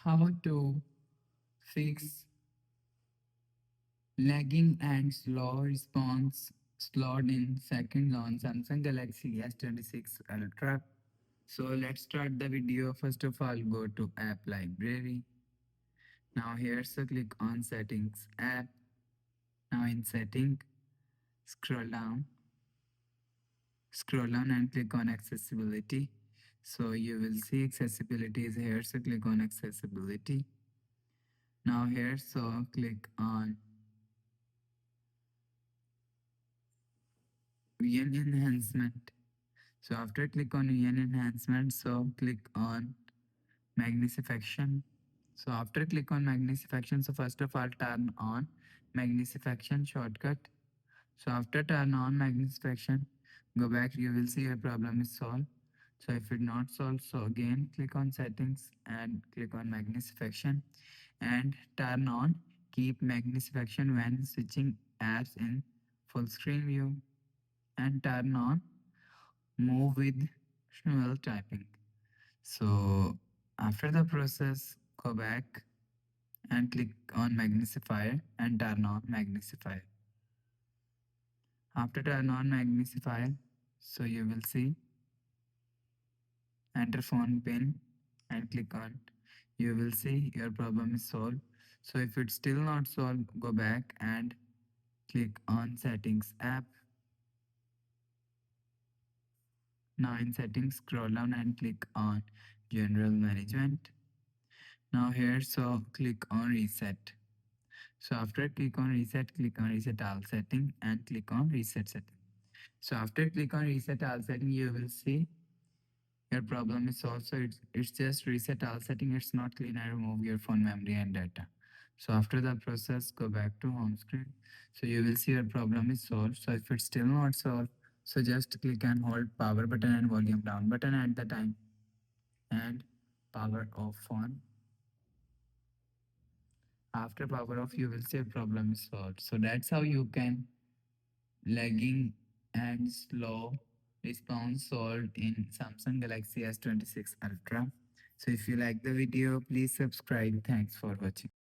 How to fix lagging and slow response slowed in seconds on Samsung Galaxy S26 Ultra. So let's start the video. First of all, go to App Library. Now here, so click on Settings App. Now in Setting, scroll down, and click on Accessibility. So you will see accessibility is here. So click on Accessibility. Now here, so click on VN Enhancement. So after click on VN Enhancement, so click on Magnification. So after click on Magnification, so first of all turn on Magnification shortcut. So after turn on Magnification, go back, you will see your problem is solved. So if it not solved, so again click on Settings and click on Magnification and turn on Keep Magnification when switching apps in full screen view and turn on Move with manual typing. So after the process, go back and click on magnifier and turn on magnifier. After turn on magnifier, so you will see enter phone pin and click on. You will see your problem is solved. So if it's still not solved, go back and click on settings app. Now in settings, scroll down and click on general management. Now here, so click on reset. So after click on reset all setting and click on reset setting. So after click on reset all setting, you will see your problem is solved. So it's just reset all setting. It's not clean and remove your phone memory and data. So after the process, go back to home screen. So you will see your problem is solved. So if it's still not solved, so just click and hold power button and volume down button at the time and power off phone. After power off, you will see your problem is solved. So that's how you can lagging and slow response solved in Samsung Galaxy S26 Ultra. So if you like the video, please subscribe. Thanks for watching.